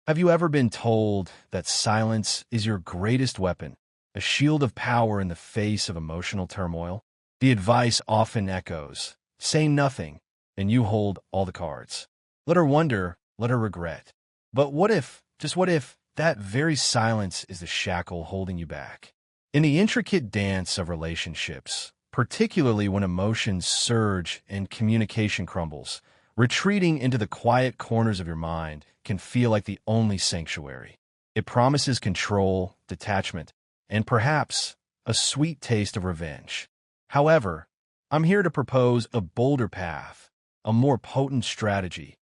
Have you ever been told that silence is your greatest weapon, a shield of power in the face of emotional turmoil? The advice often echoes, say nothing, and you hold all the cards. Let her wonder, let her regret. But what if, just what if, that very silence is the shackle holding you back? In the intricate dance of relationships, particularly when emotions surge and communication crumbles, retreating into the quiet corners of your mind can feel like the only sanctuary. It promises control, detachment, and perhaps a sweet taste of revenge. However, I'm here to propose a bolder path, a more potent strategy,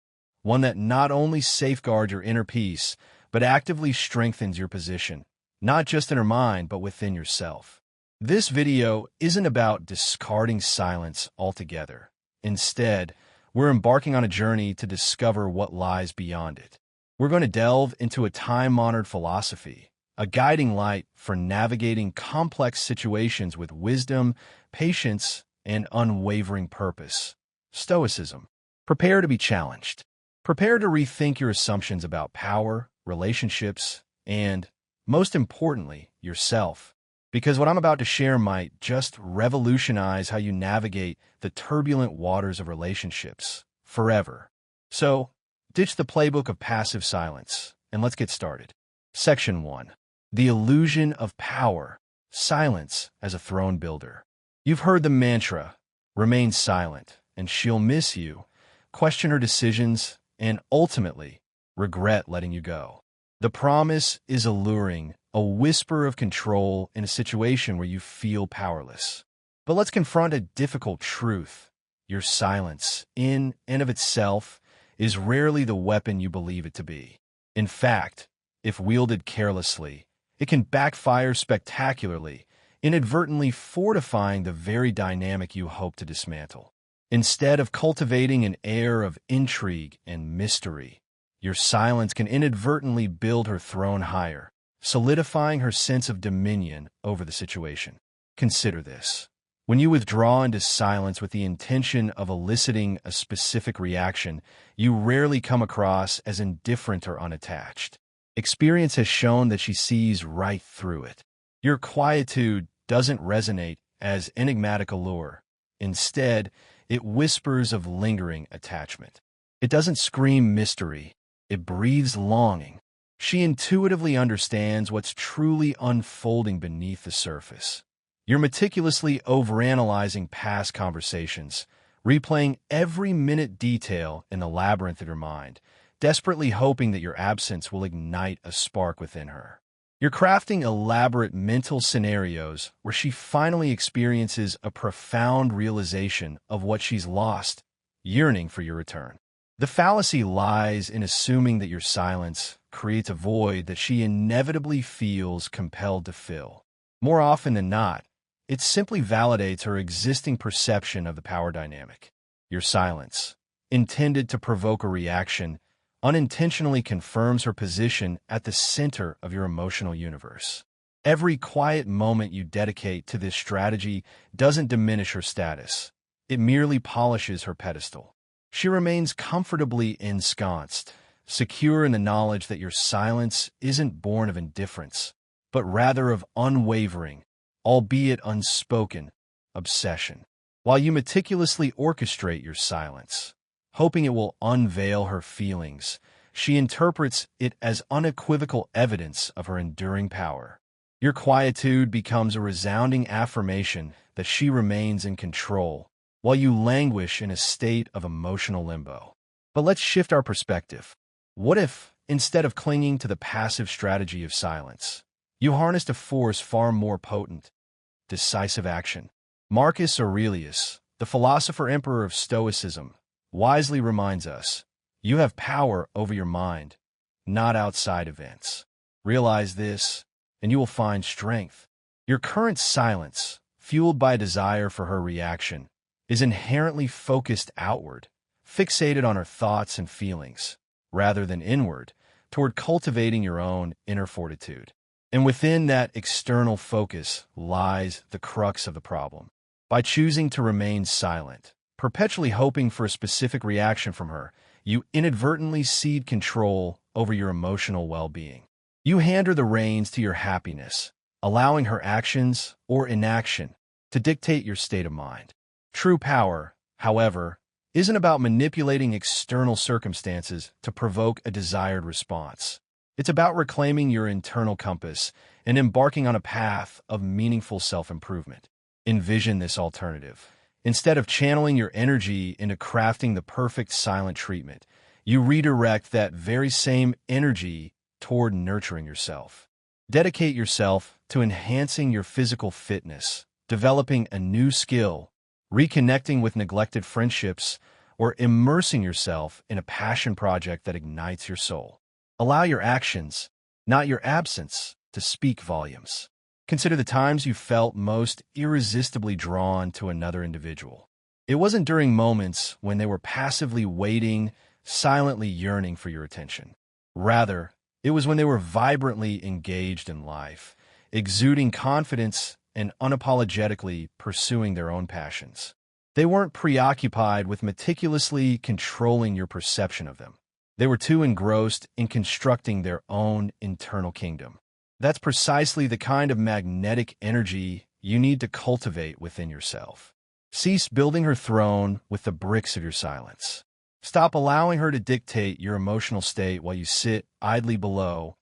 one that not only safeguards your inner peace, but actively strengthens your position, not just in your mind, but within yourself. This video isn't about discarding silence altogether. Instead, we're embarking on a journey to discover what lies beyond it. We're going to delve into a time-honored philosophy, a guiding light for navigating complex situations with wisdom, patience, and unwavering purpose. Stoicism. Prepare to be challenged. Prepare to rethink your assumptions about power, relationships, and, most importantly, yourself. Because what I'm about to share might just revolutionize how you navigate the turbulent waters of relationships forever. So, ditch the playbook of passive silence, and let's get started. Section 1. The illusion of power. Silence as a throne builder. You've heard the mantra, remain silent, and she'll miss you, question her decisions, and ultimately, regret letting you go. The promise is alluring, a whisper of control in a situation where you feel powerless. But let's confront a difficult truth. Your silence, in and of itself, is rarely the weapon you believe it to be. In fact, if wielded carelessly, it can backfire spectacularly, inadvertently fortifying the very dynamic you hope to dismantle. Instead of cultivating an air of intrigue and mystery, your silence can inadvertently build her throne higher, solidifying her sense of dominion over the situation. Consider this. When you withdraw into silence with the intention of eliciting a specific reaction, you rarely come across as indifferent or unattached. Experience has shown that she sees right through it. Your quietude doesn't resonate as enigmatic allure. Instead, it whispers of lingering attachment. It doesn't scream mystery. It breathes longing. She intuitively understands what's truly unfolding beneath the surface. You're meticulously overanalyzing past conversations, replaying every minute detail in the labyrinth of your mind, desperately hoping that your absence will ignite a spark within her. You're crafting elaborate mental scenarios where she finally experiences a profound realization of what she's lost, yearning for your return. The fallacy lies in assuming that your silence creates a void that she inevitably feels compelled to fill. More often than not, it simply validates her existing perception of the power dynamic. Your silence, intended to provoke a reaction, unintentionally confirms her position at the center of your emotional universe. Every quiet moment you dedicate to this strategy doesn't diminish her status. It merely polishes her pedestal. She remains comfortably ensconced, secure in the knowledge that your silence isn't born of indifference, but rather of unwavering, albeit unspoken, obsession. While you meticulously orchestrate your silence, hoping it will unveil her feelings, she interprets it as unequivocal evidence of her enduring power. Your quietude becomes a resounding affirmation that she remains in control, while you languish in a state of emotional limbo. But let's shift our perspective. What if, instead of clinging to the passive strategy of silence, you harnessed a force far more potent, decisive action? Marcus Aurelius, the philosopher-emperor of Stoicism, wisely reminds us, you have power over your mind, not outside events. Realize this, and you will find strength. Your current silence, fueled by a desire for her reaction, is inherently focused outward, fixated on her thoughts and feelings, rather than inward, toward cultivating your own inner fortitude. And within that external focus lies the crux of the problem. By choosing to remain silent, perpetually hoping for a specific reaction from her, you inadvertently cede control over your emotional well-being. You hand her the reins to your happiness, allowing her actions or inaction to dictate your state of mind. True power, however, isn't about manipulating external circumstances to provoke a desired response. It's about reclaiming your internal compass and embarking on a path of meaningful self-improvement. Envision this alternative. Instead of channeling your energy into crafting the perfect silent treatment, you redirect that very same energy toward nurturing yourself. Dedicate yourself to enhancing your physical fitness, developing a new skill, reconnecting with neglected friendships, or immersing yourself in a passion project that ignites your soul. Allow your actions, not your absence, to speak volumes. Consider the times you felt most irresistibly drawn to another individual. It wasn't during moments when they were passively waiting, silently yearning for your attention. Rather, it was when they were vibrantly engaged in life, exuding confidence and unapologetically pursuing their own passions. They weren't preoccupied with meticulously controlling your perception of them. They were too engrossed in constructing their own internal kingdom. That's precisely the kind of magnetic energy you need to cultivate within yourself. Cease building her throne with the bricks of your silence. Stop allowing her to dictate your emotional state while you sit idly below,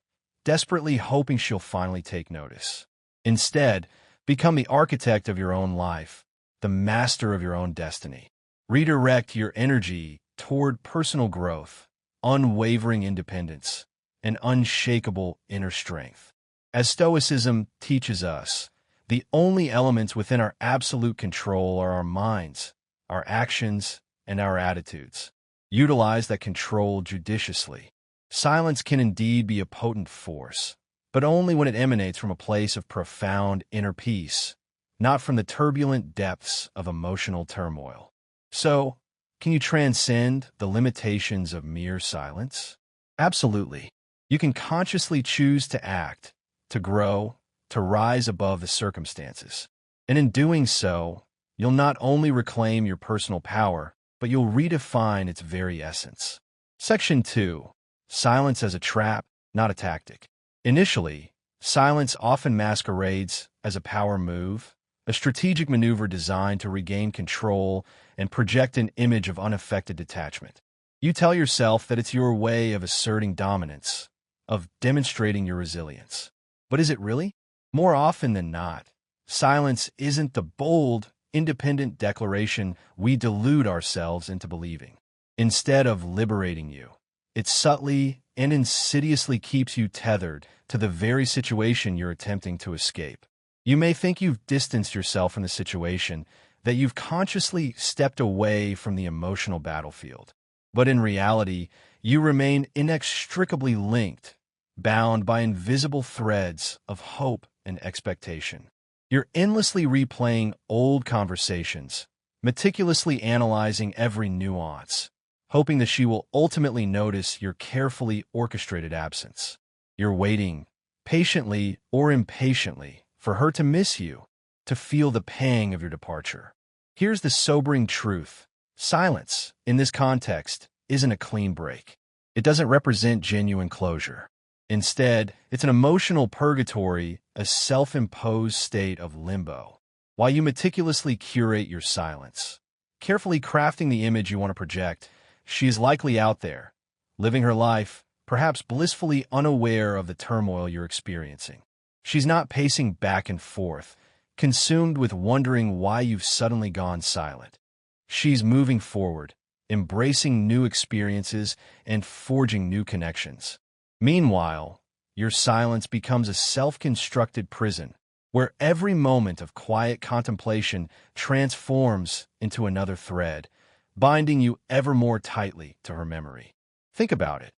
desperately hoping she'll finally take notice. Instead, become the architect of your own life, the master of your own destiny. Redirect your energy toward personal growth, unwavering independence, and unshakable inner strength. As Stoicism teaches us, the only elements within our absolute control are our minds, our actions, and our attitudes. Utilize that control judiciously. Silence can indeed be a potent force, but only when it emanates from a place of profound inner peace, not from the turbulent depths of emotional turmoil. So, can you transcend the limitations of mere silence? Absolutely. You can consciously choose to act, to grow, to rise above the circumstances. And in doing so, you'll not only reclaim your personal power, but you'll redefine its very essence. Section 2. Silence as a trap, not a tactic. Initially, silence often masquerades as a power move, a strategic maneuver designed to regain control and project an image of unaffected detachment. You tell yourself that it's your way of asserting dominance, of demonstrating your resilience. But is it really? More often than not, silence isn't the bold, independent declaration we delude ourselves into believing. Instead of liberating you, it subtly and insidiously keeps you tethered to the very situation you're attempting to escape. You may think you've distanced yourself from the situation, that you've consciously stepped away from the emotional battlefield. But in reality, you remain inextricably linked, bound by invisible threads of hope and expectation. You're endlessly replaying old conversations, meticulously analyzing every nuance, hoping that she will ultimately notice your carefully orchestrated absence. You're waiting, patiently or impatiently, for her to miss you, to feel the pang of your departure. Here's the sobering truth. Silence, in this context, isn't a clean break. It doesn't represent genuine closure. Instead, it's an emotional purgatory, a self-imposed state of limbo. While you meticulously curate your silence, carefully crafting the image you want to project, she is likely out there, living her life, perhaps blissfully unaware of the turmoil you're experiencing. She's not pacing back and forth, consumed with wondering why you've suddenly gone silent. She's moving forward, embracing new experiences and forging new connections. Meanwhile, your silence becomes a self-constructed prison, where every moment of quiet contemplation transforms into another thread, binding you ever more tightly to her memory. Think about it.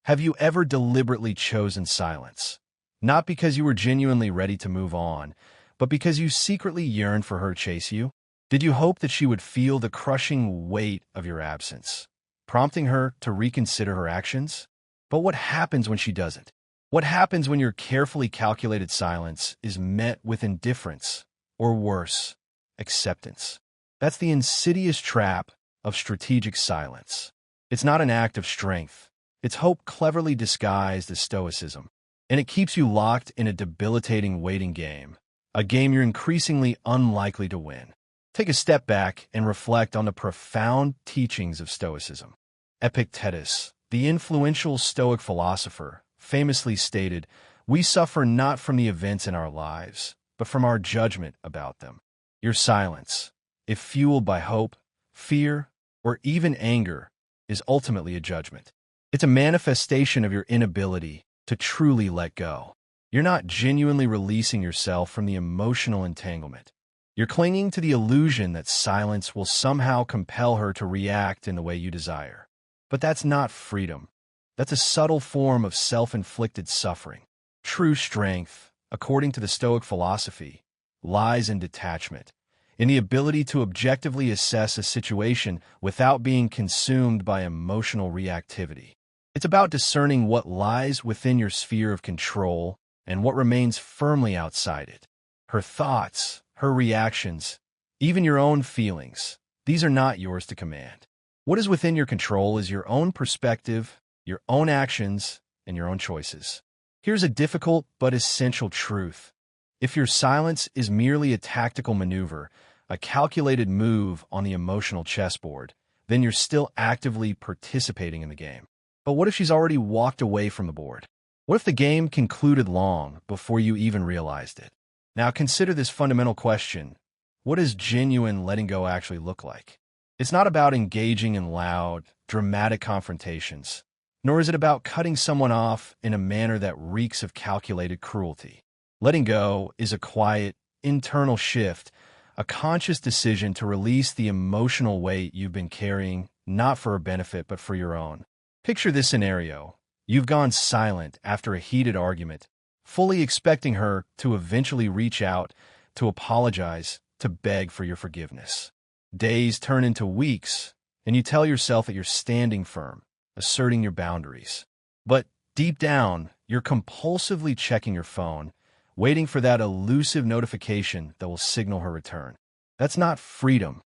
Have you ever deliberately chosen silence? Not because you were genuinely ready to move on, but because you secretly yearned for her to chase you? Did you hope that she would feel the crushing weight of your absence, prompting her to reconsider her actions? But what happens when she doesn't? What happens when your carefully calculated silence is met with indifference, or worse, acceptance? That's the insidious trap of strategic silence. It's not an act of strength. It's hope cleverly disguised as stoicism, and it keeps you locked in a debilitating waiting game, a game you're increasingly unlikely to win. Take a step back and reflect on the profound teachings of Stoicism. Epictetus, the influential Stoic philosopher, famously stated, "We suffer not from the events in our lives, but from our judgment about them." Your silence, if fueled by hope, fear, or even anger, is ultimately a judgment. It's a manifestation of your inability to truly let go. You're not genuinely releasing yourself from the emotional entanglement. You're clinging to the illusion that silence will somehow compel her to react in the way you desire. But that's not freedom. That's a subtle form of self-inflicted suffering. True strength, according to the Stoic philosophy, lies in detachment, in the ability to objectively assess a situation without being consumed by emotional reactivity. It's about discerning what lies within your sphere of control and what remains firmly outside it. Her thoughts, her reactions, even your own feelings, these are not yours to command. What is within your control is your own perspective, your own actions, and your own choices. Here's a difficult but essential truth. If your silence is merely a tactical maneuver, a calculated move on the emotional chessboard, then you're still actively participating in the game. But what if she's already walked away from the board? What if the game concluded long before you even realized it? Now consider this fundamental question. What does genuine letting go actually look like? It's not about engaging in loud, dramatic confrontations, nor is it about cutting someone off in a manner that reeks of calculated cruelty. Letting go is a quiet, internal shift, a conscious decision to release the emotional weight you've been carrying, not for her benefit but for your own. Picture this scenario. You've gone silent after a heated argument, fully expecting her to eventually reach out, to apologize, to beg for your forgiveness. Days turn into weeks, and you tell yourself that you're standing firm, asserting your boundaries. But deep down, you're compulsively checking your phone, waiting for that elusive notification that will signal her return. That's not freedom.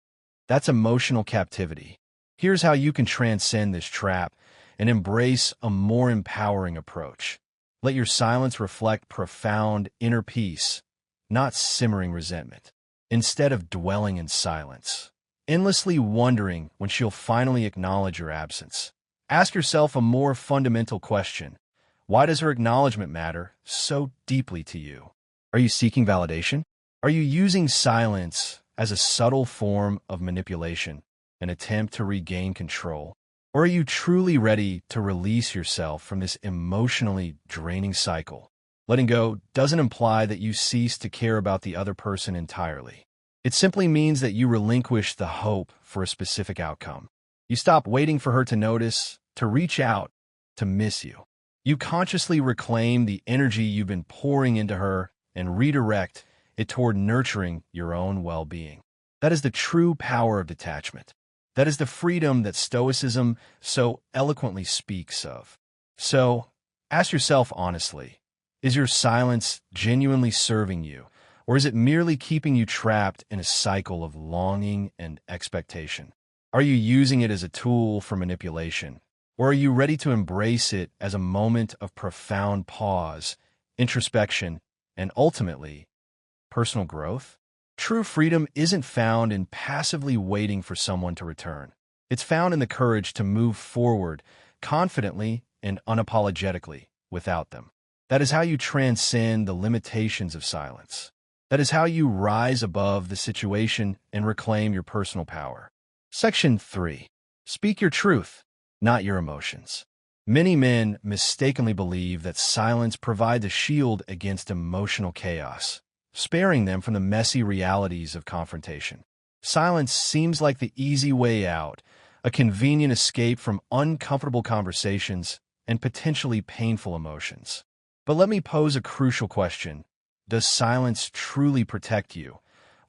That's emotional captivity. Here's how you can transcend this trap and embrace a more empowering approach. Let your silence reflect profound inner peace, not simmering resentment. Instead of dwelling in silence, endlessly wondering when she'll finally acknowledge your absence, ask yourself a more fundamental question. Why does her acknowledgement matter so deeply to you? Are you seeking validation? Are you using silence as a subtle form of manipulation, an attempt to regain control? Or are you truly ready to release yourself from this emotionally draining cycle? Letting go doesn't imply that you cease to care about the other person entirely. It simply means that you relinquish the hope for a specific outcome. You stop waiting for her to notice, to reach out, to miss you. You consciously reclaim the energy you've been pouring into her and redirect it toward nurturing your own well-being. That is the true power of detachment. That is the freedom that Stoicism so eloquently speaks of. So, ask yourself honestly, is your silence genuinely serving you, or is it merely keeping you trapped in a cycle of longing and expectation? Are you using it as a tool for manipulation, or are you ready to embrace it as a moment of profound pause, introspection, and ultimately, personal growth? True freedom isn't found in passively waiting for someone to return. It's found in the courage to move forward confidently and unapologetically without them. That is how you transcend the limitations of silence. That is how you rise above the situation and reclaim your personal power. Section 3. Speak your truth, not your emotions. Many men mistakenly believe that silence provides a shield against emotional chaos, sparing them from the messy realities of confrontation. Silence seems like the easy way out, a convenient escape from uncomfortable conversations and potentially painful emotions. But let me pose a crucial question. Does silence truly protect you,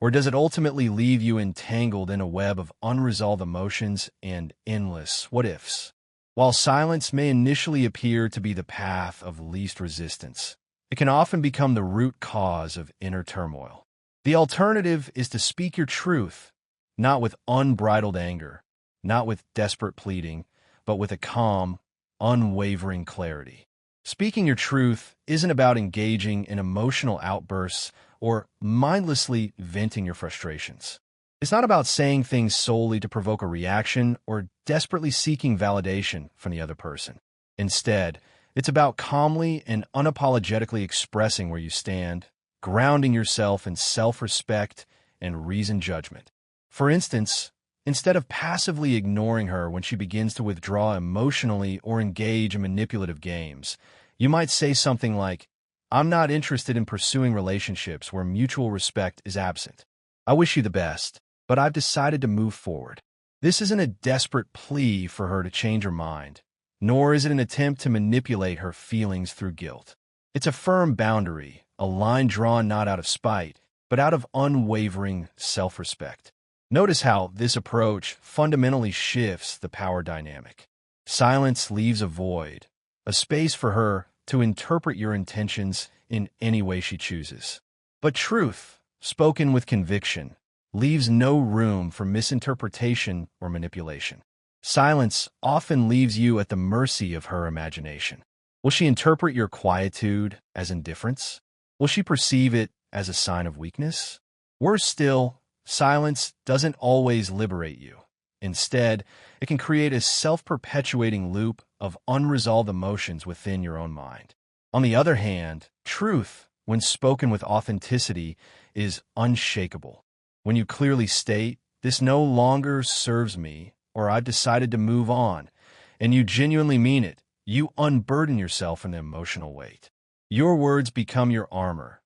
or does it ultimately leave you entangled in a web of unresolved emotions and endless what-ifs? While silence may initially appear to be the path of least resistance, it can often become the root cause of inner turmoil. The alternative is to speak your truth, not with unbridled anger, not with desperate pleading, but with a calm, unwavering clarity. Speaking your truth isn't about engaging in emotional outbursts or mindlessly venting your frustrations. It's not about saying things solely to provoke a reaction or desperately seeking validation from the other person. Instead, it's about calmly and unapologetically expressing where you stand, grounding yourself in self-respect and reasoned judgment. For instance, instead of passively ignoring her when she begins to withdraw emotionally or engage in manipulative games, you might say something like, "I'm not interested in pursuing relationships where mutual respect is absent. I wish you the best, but I've decided to move forward." This isn't a desperate plea for her to change her mind, nor is it an attempt to manipulate her feelings through guilt. It's a firm boundary, a line drawn not out of spite, but out of unwavering self-respect. Notice how this approach fundamentally shifts the power dynamic. Silence leaves a void, a space for her to interpret your intentions in any way she chooses. But truth, spoken with conviction, leaves no room for misinterpretation or manipulation. Silence often leaves you at the mercy of her imagination. Will she interpret your quietude as indifference? Will she perceive it as a sign of weakness? Worse still, silence doesn't always liberate you. Instead, it can create a self-perpetuating loop of unresolved emotions within your own mind. On the other hand, truth, when spoken with authenticity, is unshakable. When you clearly state, "This no longer serves me," or "I've decided to move on," and you genuinely mean it, you unburden yourself from the emotional weight. Your words become your armor,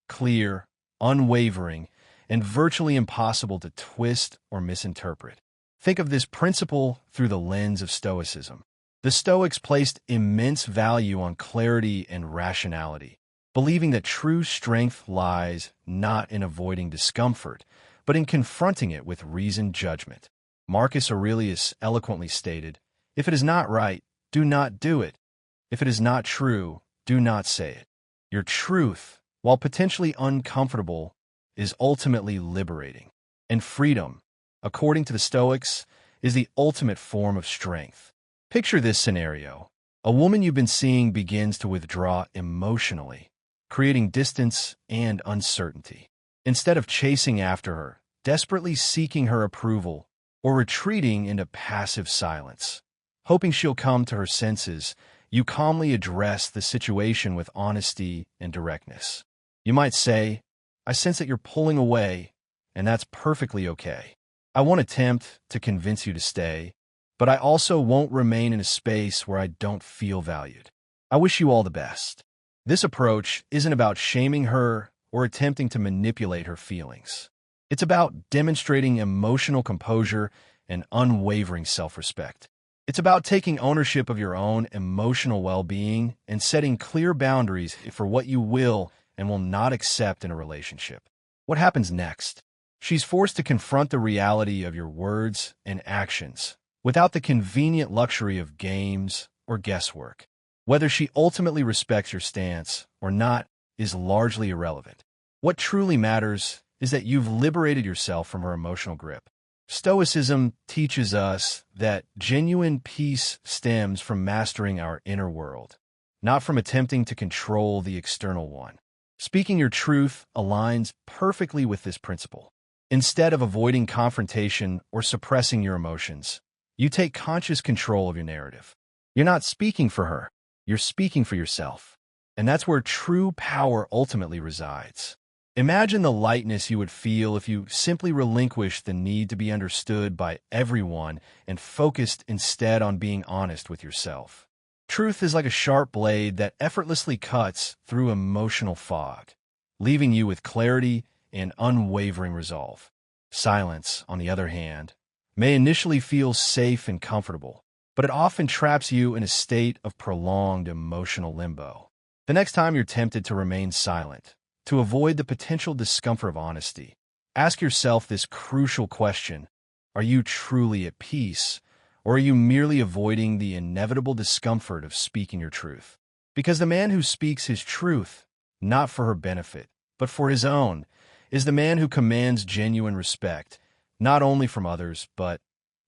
clear, unwavering, and virtually impossible to twist or misinterpret. Think of this principle through the lens of Stoicism. The Stoics placed immense value on clarity and rationality, believing that true strength lies not in avoiding discomfort, but in confronting it with reasoned judgment. Marcus Aurelius eloquently stated, "If it is not right, do not do it. If it is not true, do not say it." Your truth, while potentially uncomfortable, is ultimately liberating. And freedom, according to the Stoics, is the ultimate form of strength. Picture this scenario. A woman you've been seeing begins to withdraw emotionally, creating distance and uncertainty. Instead of chasing after her, desperately seeking her approval, or retreating into passive silence, hoping she'll come to her senses, you calmly address the situation with honesty and directness. You might say, "I sense that you're pulling away, and that's perfectly okay. I won't attempt to convince you to stay, but I also won't remain in a space where I don't feel valued. I wish you all the best." This approach isn't about shaming her or attempting to manipulate her feelings. It's about demonstrating emotional composure and unwavering self-respect. It's about taking ownership of your own emotional well-being and setting clear boundaries for what you will and will not accept in a relationship. What happens next? She's forced to confront the reality of your words and actions without the convenient luxury of games or guesswork. Whether she ultimately respects your stance or not is largely irrelevant. What truly matters is that you've liberated yourself from her emotional grip. Stoicism teaches us that genuine peace stems from mastering our inner world, not from attempting to control the external one. Speaking your truth aligns perfectly with this principle. Instead of avoiding confrontation or suppressing your emotions, you take conscious control of your narrative. You're not speaking for her, you're speaking for yourself. And that's where true power ultimately resides. Imagine the lightness you would feel if you simply relinquished the need to be understood by everyone and focused instead on being honest with yourself. Truth is like a sharp blade that effortlessly cuts through emotional fog, leaving you with clarity and unwavering resolve. Silence, on the other hand, may initially feel safe and comfortable, but it often traps you in a state of prolonged emotional limbo. The next time you're tempted to remain silent, to avoid the potential discomfort of honesty, ask yourself this crucial question: are you truly at peace, or are you merely avoiding the inevitable discomfort of speaking your truth? Because the man who speaks his truth, not for her benefit, but for his own, is the man who commands genuine respect, not only from others, but,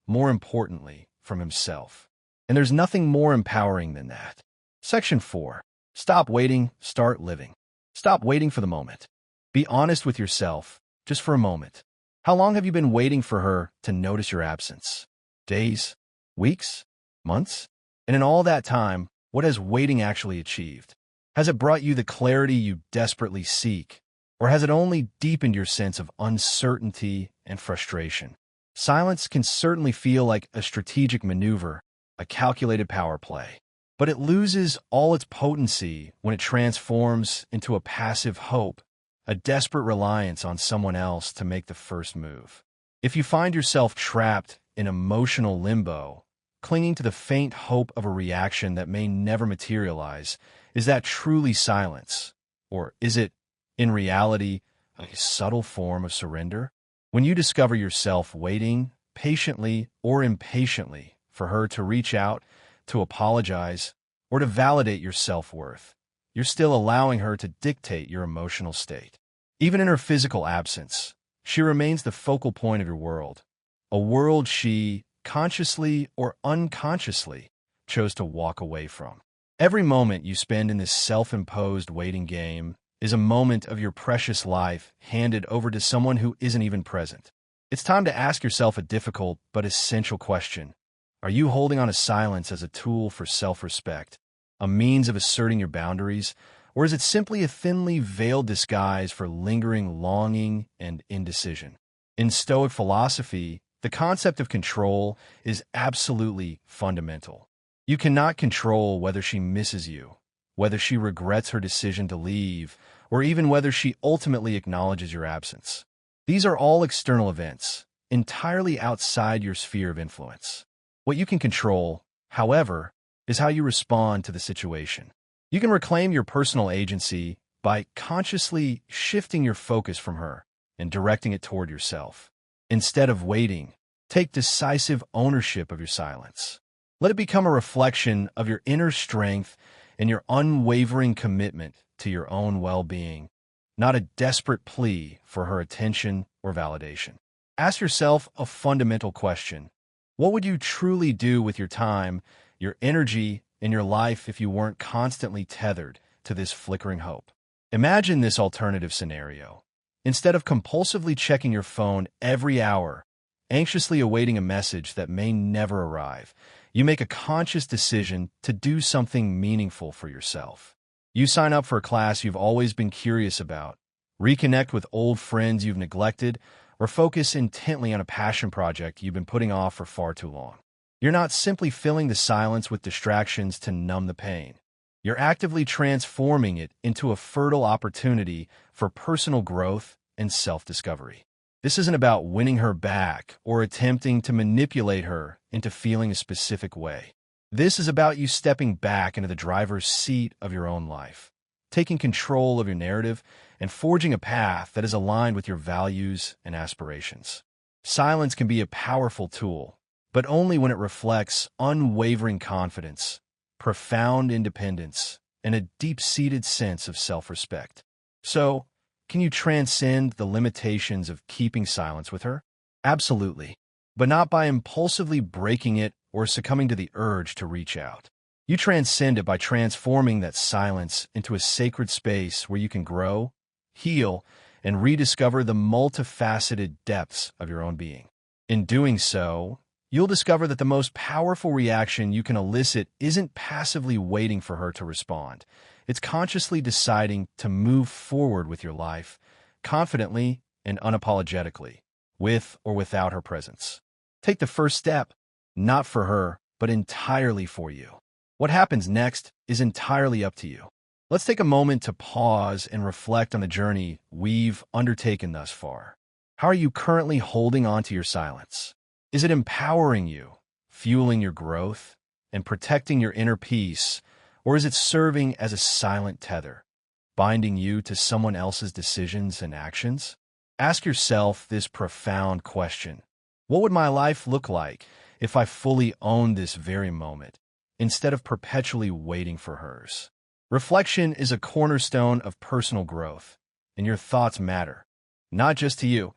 more importantly, from himself. And there's nothing more empowering than that. Section 4. Stop waiting, start living. Stop waiting for the moment. Be honest with yourself, just for a moment. How long have you been waiting for her to notice your absence? Days? Weeks? Months? And in all that time, what has waiting actually achieved? Has it brought you the clarity you desperately seek? Or has it only deepened your sense of uncertainty and frustration? Silence can certainly feel like a strategic maneuver, a calculated power play. But it loses all its potency when it transforms into a passive hope, a desperate reliance on someone else to make the first move. If you find yourself trapped in emotional limbo, clinging to the faint hope of a reaction that may never materialize, is that truly silence? Or is it, in reality, a subtle form of surrender? When you discover yourself waiting, patiently or impatiently, for her to reach out, to apologize, or to validate your self-worth, you're still allowing her to dictate your emotional state. Even in her physical absence, she remains the focal point of your world, a world she, consciously or unconsciously, chose to walk away from. Every moment you spend in this self-imposed waiting game is a moment of your precious life handed over to someone who isn't even present. It's time to ask yourself a difficult but essential question. Are you holding on to silence as a tool for self-respect, a means of asserting your boundaries, or is it simply a thinly veiled disguise for lingering longing and indecision? In Stoic philosophy, the concept of control is absolutely fundamental. You cannot control whether she misses you, whether she regrets her decision to leave, or even whether she ultimately acknowledges your absence. These are all external events, entirely outside your sphere of influence. What you can control, however, is how you respond to the situation. You can reclaim your personal agency by consciously shifting your focus from her and directing it toward yourself. Instead of waiting, take decisive ownership of your silence. Let it become a reflection of your inner strength and your unwavering commitment to your own well-being, not a desperate plea for her attention or validation. Ask yourself a fundamental question. What would you truly do with your time, your energy, and your life if you weren't constantly tethered to this flickering hope? Imagine this alternative scenario. Instead of compulsively checking your phone every hour, anxiously awaiting a message that may never arrive, you make a conscious decision to do something meaningful for yourself. You sign up for a class you've always been curious about, reconnect with old friends you've neglected, or focus intently on a passion project you've been putting off for far too long. You're not simply filling the silence with distractions to numb the pain. You're actively transforming it into a fertile opportunity for personal growth and self-discovery. This isn't about winning her back or attempting to manipulate her into feeling a specific way. This is about you stepping back into the driver's seat of your own life, taking control of your narrative, and forging a path that is aligned with your values and aspirations. Silence can be a powerful tool, but only when it reflects unwavering confidence, profound independence, and a deep-seated sense of self-respect. So, can you transcend the limitations of keeping silence with her? Absolutely, but not by impulsively breaking it or succumbing to the urge to reach out. You transcend it by transforming that silence into a sacred space where you can grow, heal, and rediscover the multifaceted depths of your own being. In doing so, you'll discover that the most powerful reaction you can elicit isn't passively waiting for her to respond. It's consciously deciding to move forward with your life, confidently and unapologetically, with or without her presence. Take the first step, not for her, but entirely for you. What happens next is entirely up to you. Let's take a moment to pause and reflect on the journey we've undertaken thus far. How are you currently holding on to your silence? Is it empowering you, fueling your growth, and protecting your inner peace, or is it serving as a silent tether, binding you to someone else's decisions and actions? Ask yourself this profound question. What would my life look like if I fully owned this very moment, instead of perpetually waiting for hers? Reflection is a cornerstone of personal growth, and your thoughts matter, not just to you,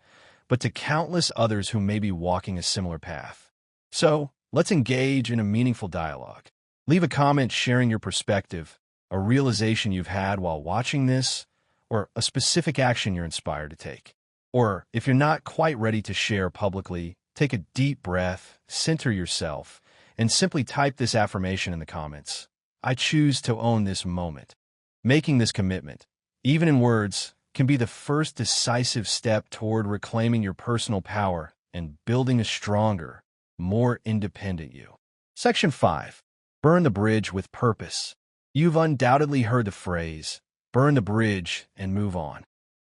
but to countless others who may be walking a similar path. So, Let's engage in a meaningful dialogue. Leave a comment sharing your perspective, a realization you've had while watching this, or a specific action you're inspired to take. Or, if you're not quite ready to share publicly, take a deep breath, center yourself, and simply type this affirmation in the comments. I choose to own this moment. Making this commitment, even in words, can be the first decisive step toward reclaiming your personal power and building a stronger, more independent you. Section 5. Burn the bridge with purpose. You've undoubtedly heard the phrase, burn the bridge and move on.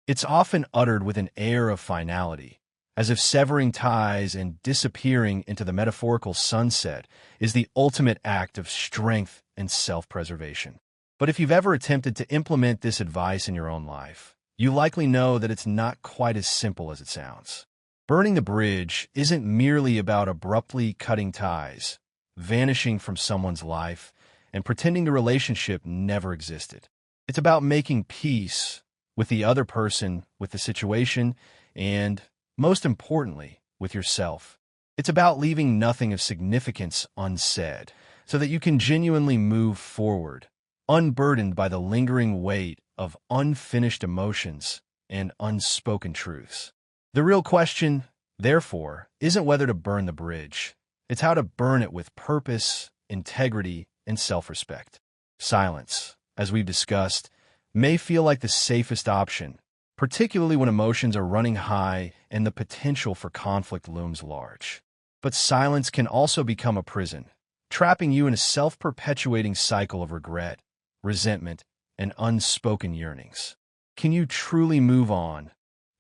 It's often uttered with an air of finality, as if severing ties and disappearing into the metaphorical sunset is the ultimate act of strength and self-preservation. But if you've ever attempted to implement this advice in your own life, you likely know that it's not quite as simple as it sounds. Burning the bridge isn't merely about abruptly cutting ties, vanishing from someone's life, and pretending the relationship never existed. It's about making peace with the other person, with the situation, and, most importantly, with yourself. It's about leaving nothing of significance unsaid, so that you can genuinely move forward, unburdened by the lingering weight of unfinished emotions and unspoken truths. The real question, therefore, isn't whether to burn the bridge. It's how to burn it with purpose, integrity, and self-respect. Silence, as we've discussed, may feel like the safest option, particularly when emotions are running high and the potential for conflict looms large. But silence can also become a prison, trapping you in a self-perpetuating cycle of regret, resentment, and unspoken yearnings. Can you truly move on?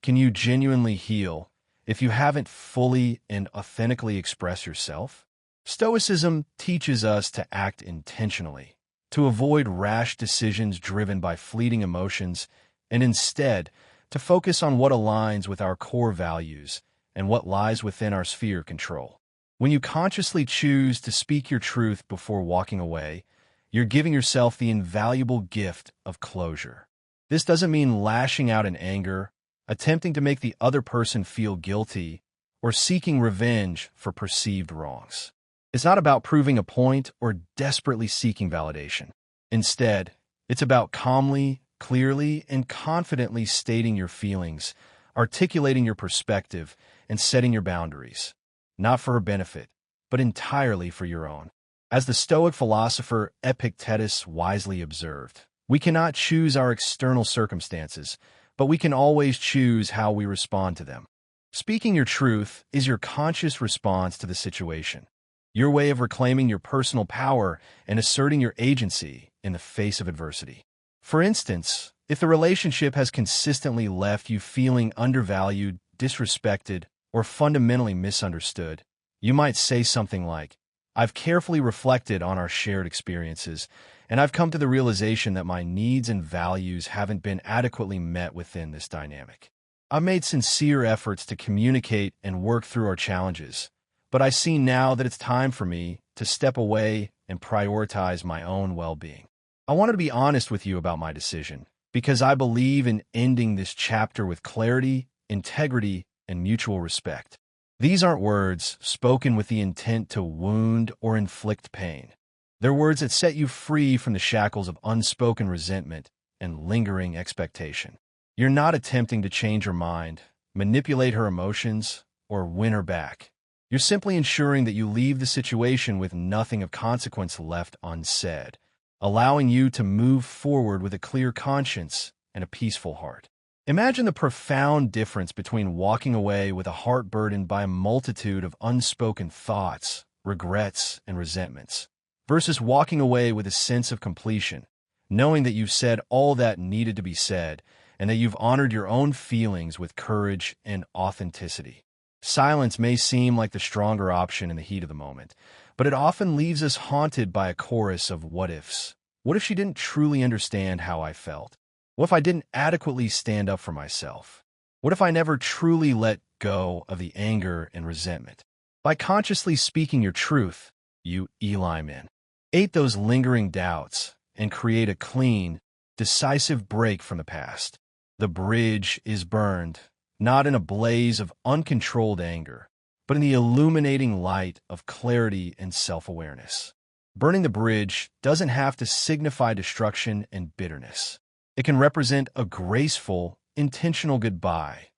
Can you genuinely heal if you haven't fully and authentically expressed yourself? Stoicism teaches us to act intentionally, to avoid rash decisions driven by fleeting emotions, and instead to focus on what aligns with our core values and what lies within our sphere of control. When you consciously choose to speak your truth before walking away, you're giving yourself the invaluable gift of closure. This doesn't mean lashing out in anger, attempting to make the other person feel guilty, or seeking revenge for perceived wrongs. It's not about proving a point or desperately seeking validation. Instead, it's about calmly, clearly, and confidently stating your feelings, articulating your perspective, and setting your boundaries, not for her benefit, but entirely for your own. As the Stoic philosopher Epictetus wisely observed, we cannot choose our external circumstances, but we can always choose how we respond to them. Speaking your truth is your conscious response to the situation, your way of reclaiming your personal power and asserting your agency in the face of adversity. For instance, if the relationship has consistently left you feeling undervalued, disrespected, or fundamentally misunderstood, you might say something like, I've carefully reflected on our shared experiences, and I've come to the realization that my needs and values haven't been adequately met within this dynamic. I've made sincere efforts to communicate and work through our challenges, but I see now that it's time for me to step away and prioritize my own well-being. I wanted to be honest with you about my decision, because I believe in ending this chapter with clarity, integrity, and mutual respect. These aren't words spoken with the intent to wound or inflict pain. They're words that set you free from the shackles of unspoken resentment and lingering expectation. You're not attempting to change her mind, manipulate her emotions, or win her back. You're simply ensuring that you leave the situation with nothing of consequence left unsaid, allowing you to move forward with a clear conscience and a peaceful heart. Imagine the profound difference between walking away with a heart burdened by a multitude of unspoken thoughts, regrets, and resentments, versus walking away with a sense of completion, knowing that you've said all that needed to be said and that you've honored your own feelings with courage and authenticity. Silence may seem like the stronger option in the heat of the moment, but it often leaves us haunted by a chorus of what-ifs. What if she didn't truly understand how I felt? What if I didn't adequately stand up for myself? What if I never truly let go of the anger and resentment? By consciously speaking your truth, you elim those lingering doubts and create a clean, decisive break from the past. The bridge is burned, not in a blaze of uncontrolled anger, but in the illuminating light of clarity and self-awareness. Burning the bridge doesn't have to signify destruction and bitterness. It can represent a graceful, intentional goodbye,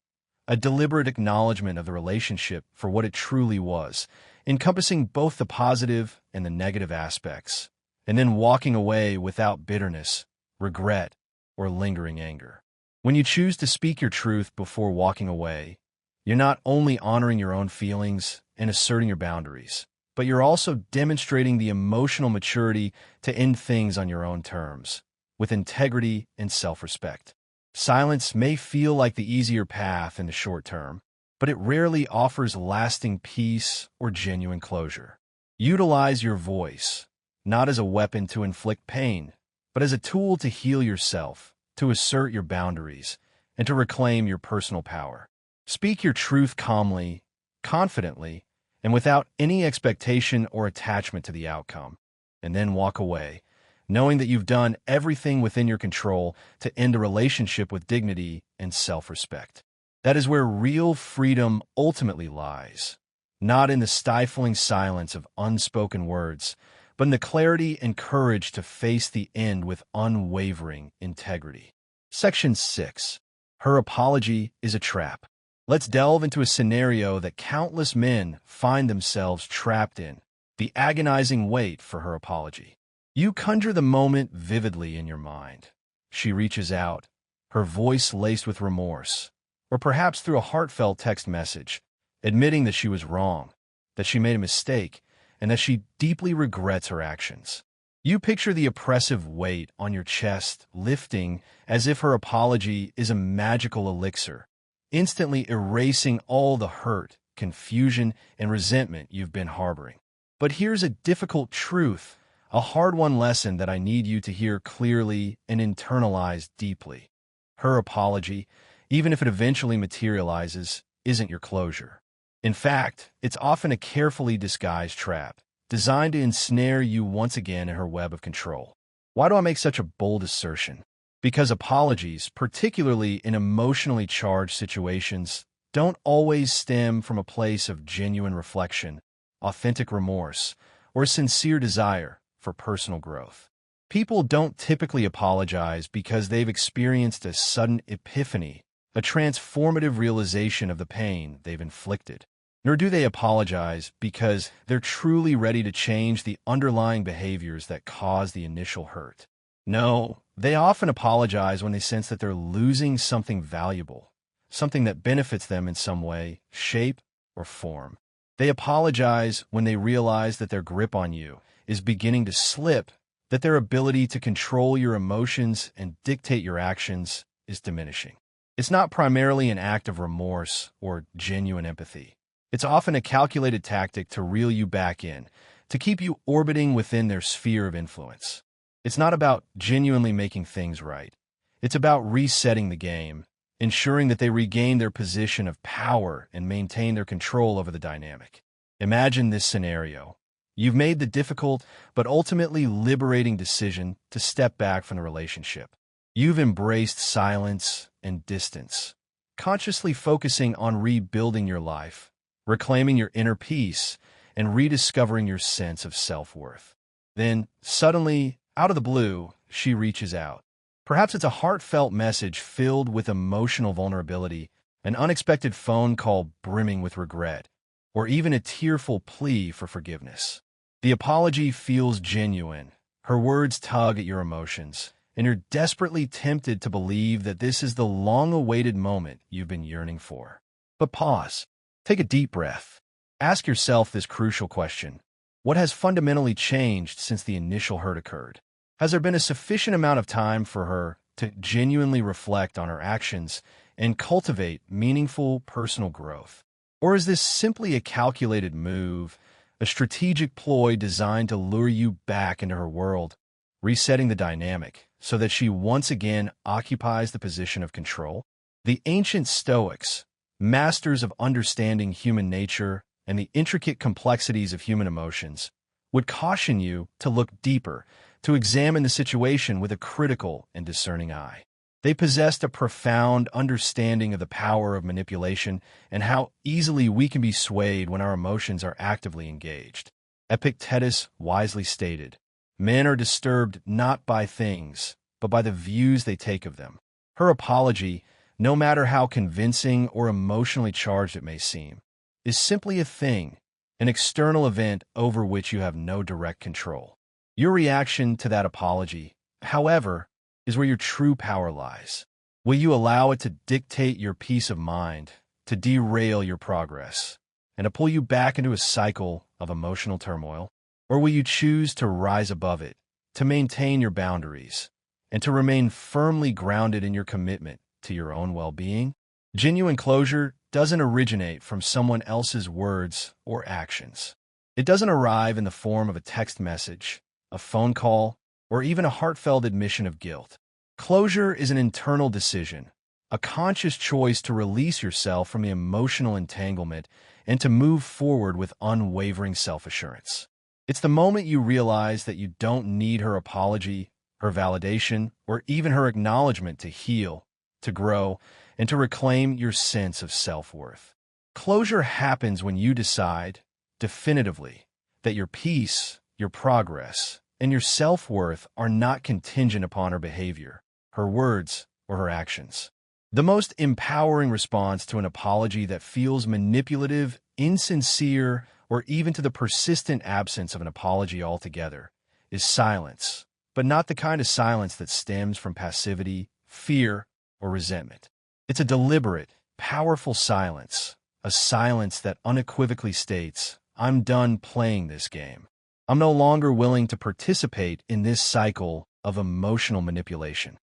a deliberate acknowledgement of the relationship for what it truly was, encompassing both the positive and the negative aspects, and then walking away without bitterness, regret, or lingering anger. When you choose to speak your truth before walking away, you're not only honoring your own feelings and asserting your boundaries, but you're also demonstrating the emotional maturity to end things on your own terms, with integrity and self-respect. Silence may feel like the easier path in the short term, but it rarely offers lasting peace or genuine closure. Utilize your voice, not as a weapon to inflict pain, but as a tool to heal yourself, to assert your boundaries, and to reclaim your personal power. Speak your truth calmly, confidently, and without any expectation or attachment to the outcome, and then walk away, knowing that you've done everything within your control to end a relationship with dignity and self-respect. That is where real freedom ultimately lies, not in the stifling silence of unspoken words, but in the clarity and courage to face the end with unwavering integrity. Section 6. Her apology is a trap. Let's delve into a scenario that countless men find themselves trapped in, the agonizing wait for her apology. You conjure the moment vividly in your mind. She reaches out, her voice laced with remorse, or perhaps through a heartfelt text message, admitting that she was wrong, that she made a mistake, and that she deeply regrets her actions. You picture the oppressive weight on your chest lifting as if her apology is a magical elixir, instantly erasing all the hurt, confusion, and resentment you've been harboring. But here's a difficult truth, a hard-won lesson that I need you to hear clearly and internalize deeply. Her apology, even if it eventually materializes, isn't your closure. In fact, it's often a carefully disguised trap, designed to ensnare you once again in her web of control. Why do I make such a bold assertion? Because apologies, particularly in emotionally charged situations, don't always stem from a place of genuine reflection, authentic remorse, or sincere desire for personal growth. People don't typically apologize because they've experienced a sudden epiphany, a transformative realization of the pain they've inflicted. Nor do they apologize because they're truly ready to change the underlying behaviors that caused the initial hurt. No, they often apologize when they sense that they're losing something valuable, something that benefits them in some way, shape, or form. They apologize when they realize that their grip on you is beginning to slip, that their ability to control your emotions and dictate your actions is diminishing. It's not primarily an act of remorse or genuine empathy. It's often a calculated tactic to reel you back in, to keep you orbiting within their sphere of influence. It's not about genuinely making things right. It's about resetting the game, ensuring that they regain their position of power and maintain their control over the dynamic. Imagine this scenario. You've made the difficult but ultimately liberating decision to step back from the relationship. You've embraced silence and distance, consciously focusing on rebuilding your life, reclaiming your inner peace, and rediscovering your sense of self-worth. Then, suddenly, out of the blue, she reaches out. Perhaps it's a heartfelt message filled with emotional vulnerability, an unexpected phone call brimming with regret, or even a tearful plea for forgiveness. The apology feels genuine. Her words tug at your emotions, and you're desperately tempted to believe that this is the long-awaited moment you've been yearning for. But pause. Take a deep breath. Ask yourself this crucial question. What has fundamentally changed since the initial hurt occurred? Has there been a sufficient amount of time for her to genuinely reflect on her actions and cultivate meaningful personal growth? Or is this simply a calculated move, a strategic ploy designed to lure you back into her world, resetting the dynamic so that she once again occupies the position of control? The ancient Stoics, masters of understanding human nature and the intricate complexities of human emotions, would caution you to look deeper, to examine the situation with a critical and discerning eye. They possessed a profound understanding of the power of manipulation and how easily we can be swayed when our emotions are actively engaged. Epictetus wisely stated, "Men are disturbed not by things, but by the views they take of them." Her apology, no matter how convincing or emotionally charged it may seem, is simply a thing, an external event over which you have no direct control. Your reaction to that apology, however, is where your true power lies. Will you allow it to dictate your peace of mind, to derail your progress, and to pull you back into a cycle of emotional turmoil? Or will you choose to rise above it, to maintain your boundaries, and to remain firmly grounded in your commitment to your own well-being? Genuine closure doesn't originate from someone else's words or actions. It doesn't arrive in the form of a text message, a phone call, or even a heartfelt admission of guilt. Closure is an internal decision, a conscious choice to release yourself from the emotional entanglement and to move forward with unwavering self-assurance. It's the moment you realize that you don't need her apology, her validation, or even her acknowledgement to heal, to grow, and to reclaim your sense of self-worth. Closure happens when you decide, definitively, that your peace, your progress, and your self-worth are not contingent upon her behavior, her words, or her actions. The most empowering response to an apology that feels manipulative, insincere, or even to the persistent absence of an apology altogether is silence, but not the kind of silence that stems from passivity, fear, or resentment. It's a deliberate, powerful silence, a silence that unequivocally states, "I'm done playing this game. I'm no longer willing to participate in this cycle of emotional manipulation."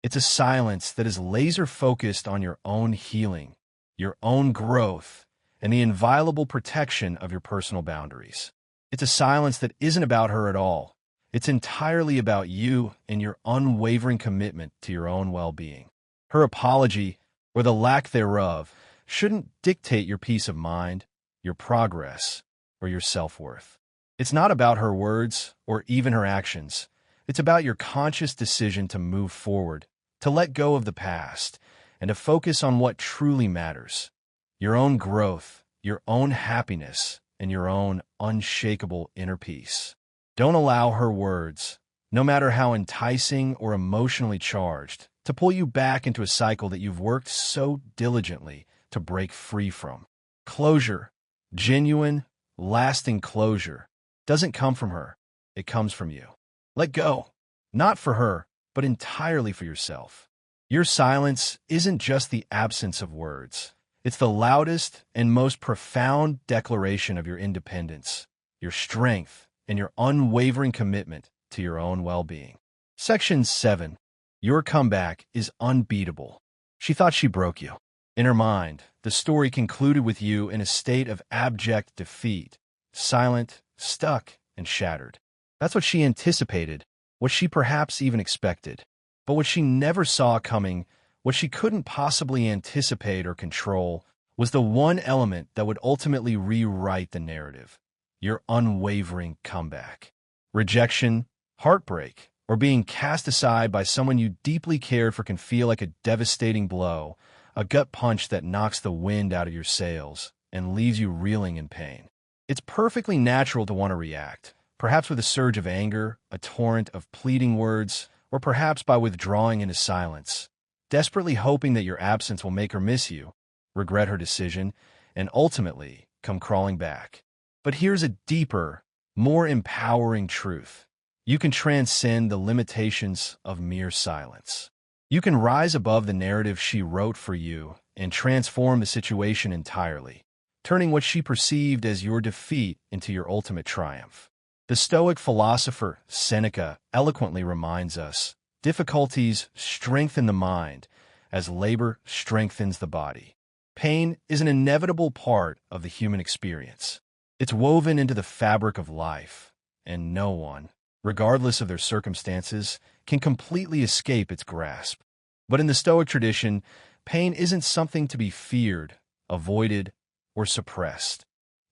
It's a silence that is laser-focused on your own healing, your own growth, and the inviolable protection of your personal boundaries. It's a silence that isn't about her at all. It's entirely about you and your unwavering commitment to your own well-being. Her apology, or the lack thereof, shouldn't dictate your peace of mind, your progress, or your self-worth. It's not about her words or even her actions. It's about your conscious decision to move forward, to let go of the past, and to focus on what truly matters: your own growth, your own happiness, and your own unshakable inner peace. Don't allow her words, no matter how enticing or emotionally charged, to pull you back into a cycle that you've worked so diligently to break free from. Closure, genuine, lasting closure, doesn't come from her. It comes from you. Let go, not for her, but entirely for yourself. Your silence isn't just the absence of words. It's the loudest and most profound declaration of your independence, your strength, and your unwavering commitment to your own well-being. Section 7. Your comeback is unbeatable. She thought she broke you. In her mind, the story concluded with you in a state of abject defeat, silent, stuck, and shattered. That's what she anticipated, what she perhaps even expected. But what she never saw coming, what she couldn't possibly anticipate or control, was the one element that would ultimately rewrite the narrative: your unwavering comeback. Rejection, heartbreak, or being cast aside by someone you deeply cared for can feel like a devastating blow, a gut punch that knocks the wind out of your sails and leaves you reeling in pain. It's perfectly natural to want to react, perhaps with a surge of anger, a torrent of pleading words, or perhaps by withdrawing into silence, desperately hoping that your absence will make her miss you, regret her decision, and ultimately come crawling back. But here's a deeper, more empowering truth. You can transcend the limitations of mere silence. You can rise above the narrative she wrote for you and transform the situation entirely, turning what she perceived as your defeat into your ultimate triumph. The Stoic philosopher Seneca eloquently reminds us, difficulties strengthen the mind as labor strengthens the body. Pain is an inevitable part of the human experience. It's woven into the fabric of life, and no one, regardless of their circumstances, can completely escape its grasp. But in the Stoic tradition, pain isn't something to be feared, avoided, or suppressed.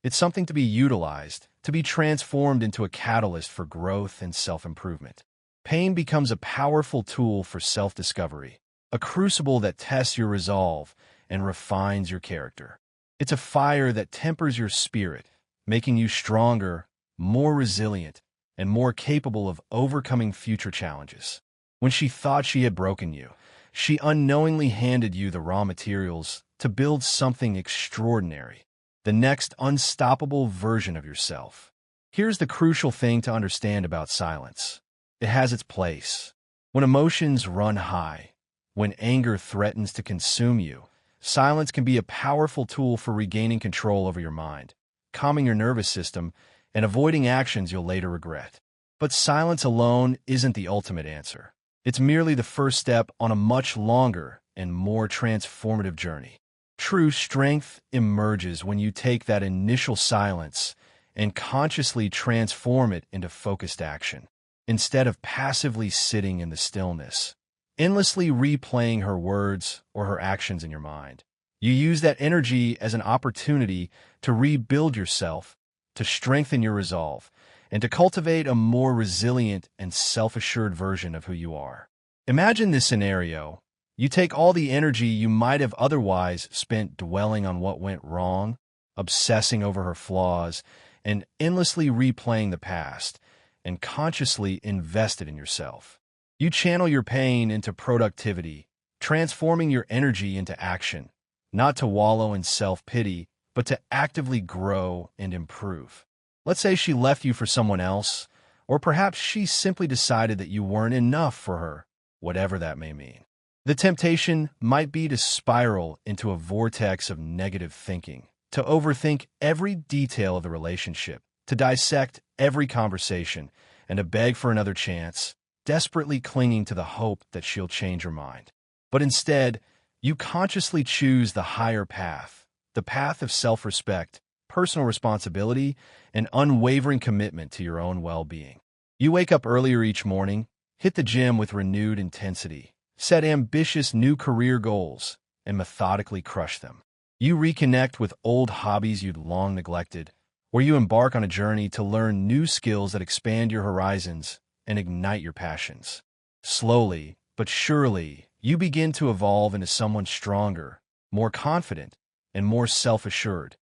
It's something to be utilized, to be transformed into a catalyst for growth and self-improvement. Pain becomes a powerful tool for self-discovery, a crucible that tests your resolve and refines your character. It's a fire that tempers your spirit, making you stronger, more resilient, and more capable of overcoming future challenges. When she thought she had broken you, she unknowingly handed you the raw materials to build something extraordinary, the next unstoppable version of yourself. Here's the crucial thing to understand about silence. It has its place. When emotions run high, when anger threatens to consume you, silence can be a powerful tool for regaining control over your mind, calming your nervous system, and avoiding actions you'll later regret. But silence alone isn't the ultimate answer. It's merely the first step on a much longer and more transformative journey. True strength emerges when you take that initial silence and consciously transform it into focused action. Instead of passively sitting in the stillness, endlessly replaying her words or her actions in your mind, you use that energy as an opportunity to rebuild yourself, to strengthen your resolve, and to cultivate a more resilient and self-assured version of who you are. Imagine this scenario. You take all the energy you might have otherwise spent dwelling on what went wrong, obsessing over her flaws, and endlessly replaying the past, and consciously invest it in yourself. You channel your pain into productivity, transforming your energy into action, not to wallow in self-pity, but to actively grow and improve. Let's say she left you for someone else, or perhaps she simply decided that you weren't enough for her, whatever that may mean. The temptation might be to spiral into a vortex of negative thinking, to overthink every detail of the relationship, to dissect every conversation, and to beg for another chance, desperately clinging to the hope that she'll change her mind. But instead, you consciously choose the higher path, the path of self-respect, personal responsibility, and unwavering commitment to your own well-being. You wake up earlier each morning, hit the gym with renewed intensity, set ambitious new career goals, and methodically crush them. You reconnect with old hobbies you'd long neglected, or you embark on a journey to learn new skills that expand your horizons and ignite your passions. Slowly, but surely, you begin to evolve into someone stronger, more confident, and more self-assured.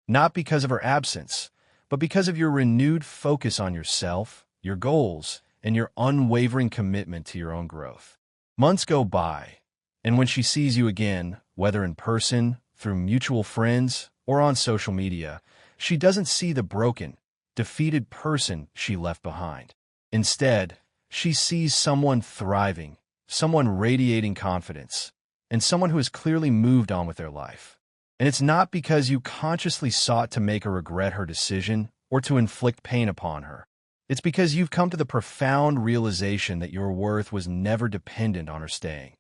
Not because of her absence, but because of your renewed focus on yourself, your goals, and your unwavering commitment to your own growth. Months go by, and when she sees you again, whether in person, through mutual friends, or on social media, she doesn't see the broken, defeated person she left behind. Instead, she sees someone thriving, someone radiating confidence, and someone who has clearly moved on with their life. And it's not because you consciously sought to make her regret her decision or to inflict pain upon her. It's because you've come to the profound realization that your worth was never dependent on her staying,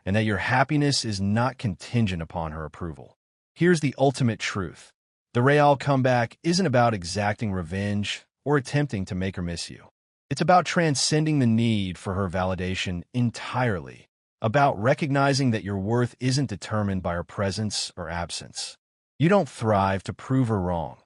and that your happiness is not contingent upon her approval. Here's the ultimate truth. The Real comeback isn't about exacting revenge or attempting to make her miss you. It's about transcending the need for her validation entirely, about recognizing that your worth isn't determined by her presence or absence. You don't thrive to prove her wrong.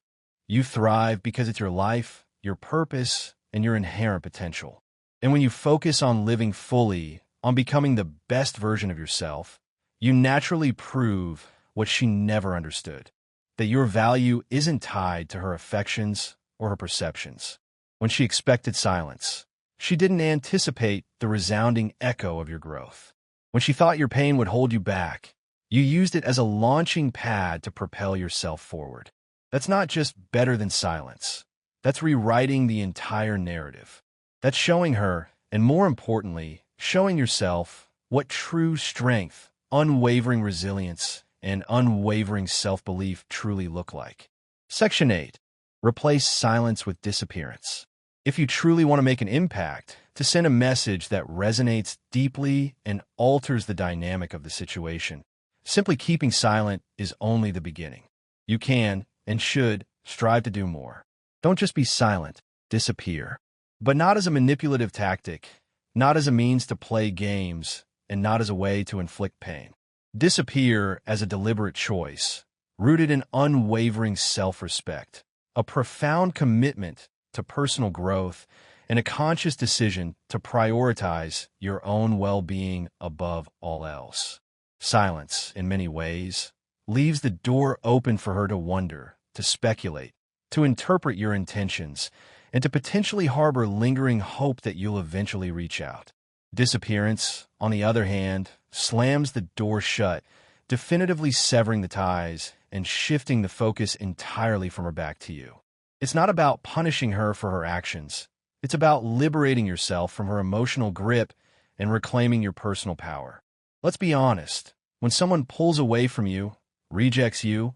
You thrive because it's your life, your purpose, and your inherent potential. And when you focus on living fully, on becoming the best version of yourself, you naturally prove what she never understood, that your value isn't tied to her affections or her perceptions. When she expected silence, she didn't anticipate the resounding echo of your growth. When she thought your pain would hold you back, you used it as a launching pad to propel yourself forward. That's not just better than silence. That's rewriting the entire narrative. That's showing her, and more importantly, showing yourself what true strength, unwavering resilience, and unwavering self-belief truly look like. Section 8. Replace silence with disappearance. If you truly want to make an impact, to send a message that resonates deeply and alters the dynamic of the situation, simply keeping silent is only the beginning. You can, and should, strive to do more. Don't just be silent, disappear. But not as a manipulative tactic, not as a means to play games, and not as a way to inflict pain. Disappear as a deliberate choice, rooted in unwavering self-respect, a profound commitment to personal growth, and a conscious decision to prioritize your own well-being above all else. Silence, in many ways, leaves the door open for her to wonder, to speculate, to interpret your intentions, and to potentially harbor lingering hope that you'll eventually reach out. Disappearance, on the other hand, slams the door shut, definitively severing the ties and shifting the focus entirely from her back to you. It's not about punishing her for her actions. It's about liberating yourself from her emotional grip and reclaiming your personal power. Let's be honest. When someone pulls away from you, rejects you,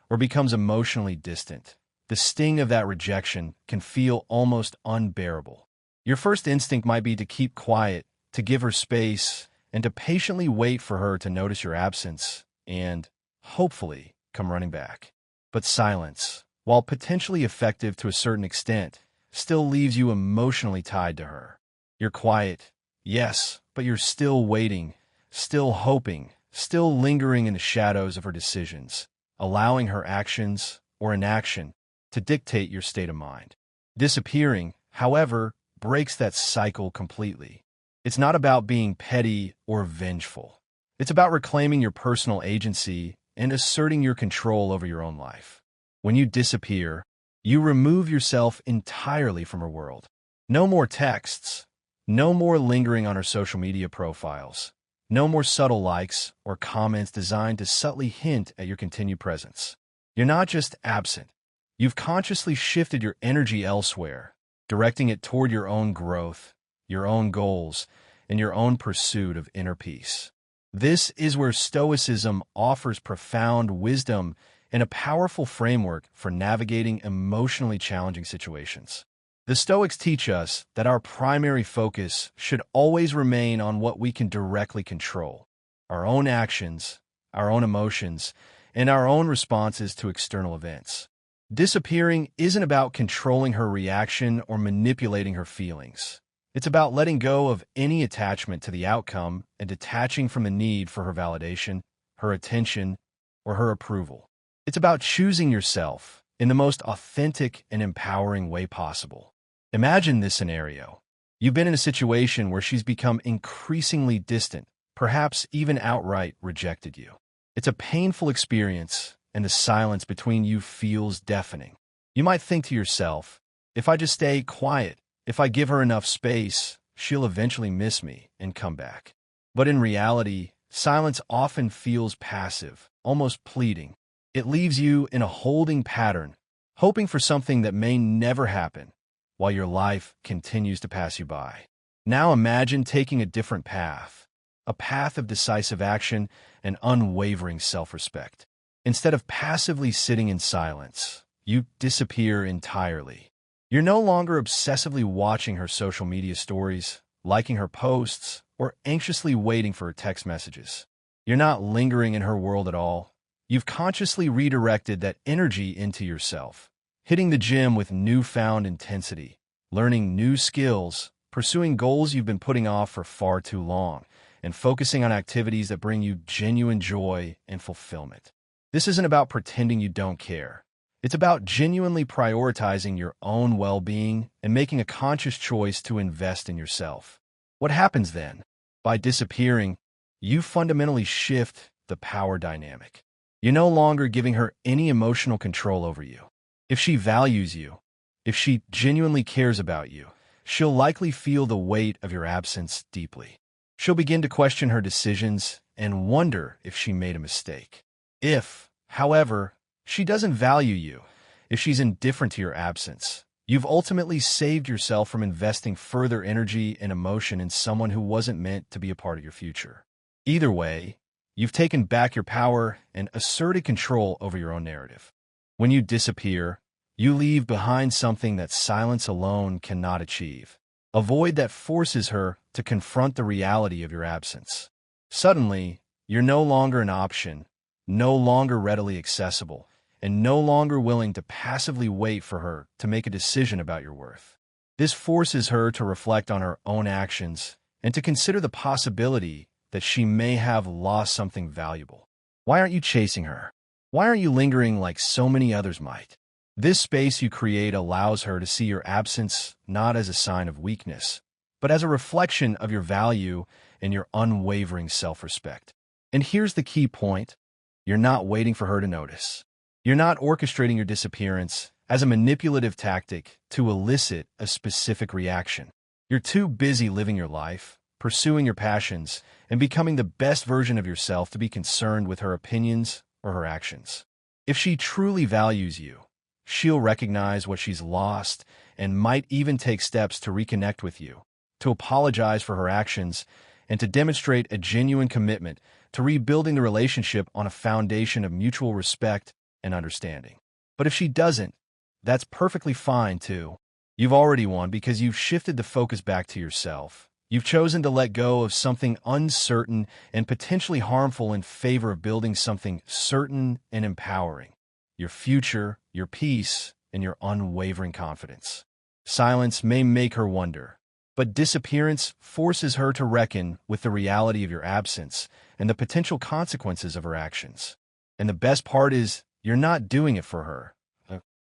or becomes emotionally distant, the sting of that rejection can feel almost unbearable. Your first instinct might be to keep quiet, to give her space, and to patiently wait for her to notice your absence and, hopefully, come running back. But silence, while potentially effective to a certain extent, still leaves you emotionally tied to her. You're quiet, yes, but you're still waiting, still hoping, still lingering in the shadows of her decisions, allowing her actions or inaction to dictate your state of mind. Disappearing, however, breaks that cycle completely. It's not about being petty or vengeful. It's about reclaiming your personal agency and asserting your control over your own life. When you disappear, you remove yourself entirely from her world. No more texts, no more lingering on her social media profiles, no more subtle likes or comments designed to subtly hint at your continued presence. You're not just absent. You've consciously shifted your energy elsewhere, directing it toward your own growth, your own goals, and your own pursuit of inner peace. This is where Stoicism offers profound wisdom and a powerful framework for navigating emotionally challenging situations. The Stoics teach us that our primary focus should always remain on what we can directly control: our own actions, our own emotions, and our own responses to external events. Disappearing isn't about controlling her reaction or manipulating her feelings. It's about letting go of any attachment to the outcome and detaching from the need for her validation, her attention, or her approval. It's about choosing yourself in the most authentic and empowering way possible. Imagine this scenario. You've been in a situation where she's become increasingly distant, perhaps even outright rejected you. It's a painful experience, and the silence between you feels deafening. You might think to yourself, if I just stay quiet, if I give her enough space, she'll eventually miss me and come back. But in reality, silence often feels passive, almost pleading. It leaves you in a holding pattern, hoping for something that may never happen, while your life continues to pass you by. Now imagine taking a different path, a path of decisive action and unwavering self-respect. Instead of passively sitting in silence, you disappear entirely. You're no longer obsessively watching her social media stories, liking her posts, or anxiously waiting for her text messages. You're not lingering in her world at all. You've consciously redirected that energy into yourself, hitting the gym with newfound intensity, learning new skills, pursuing goals you've been putting off for far too long, and focusing on activities that bring you genuine joy and fulfillment. This isn't about pretending you don't care. It's about genuinely prioritizing your own well-being and making a conscious choice to invest in yourself. What happens then? By disappearing, you fundamentally shift the power dynamic. You're no longer giving her any emotional control over you. If she values you, if she genuinely cares about you, she'll likely feel the weight of your absence deeply. She'll begin to question her decisions and wonder if she made a mistake. If, however, she doesn't value you, if she's indifferent to your absence, you've ultimately saved yourself from investing further energy and emotion in someone who wasn't meant to be a part of your future. Either way, you've taken back your power and asserted control over your own narrative. When you disappear, you leave behind something that silence alone cannot achieve, a void that forces her to confront the reality of your absence. Suddenly, you're no longer an option, no longer readily accessible, and no longer willing to passively wait for her to make a decision about your worth. This forces her to reflect on her own actions and to consider the possibility that she may have lost something valuable. Why aren't you chasing her? Why aren't you lingering like so many others might? This space you create allows her to see your absence not as a sign of weakness, but as a reflection of your value and your unwavering self-respect. And here's the key point. You're not waiting for her to notice. You're not orchestrating your disappearance as a manipulative tactic to elicit a specific reaction. You're too busy living your life, pursuing your passions, and becoming the best version of yourself to be concerned with her opinions or her actions. If she truly values you, she'll recognize what she's lost and might even take steps to reconnect with you, to apologize for her actions, and to demonstrate a genuine commitment to rebuilding the relationship on a foundation of mutual respect and understanding. But if she doesn't, that's perfectly fine too. You've already won because you've shifted the focus back to yourself. You've chosen to let go of something uncertain and potentially harmful in favor of building something certain and empowering. Your future, your peace, and your unwavering confidence. Silence may make her wonder, but disappearance forces her to reckon with the reality of your absence and the potential consequences of her actions. And the best part is, you're not doing it for her,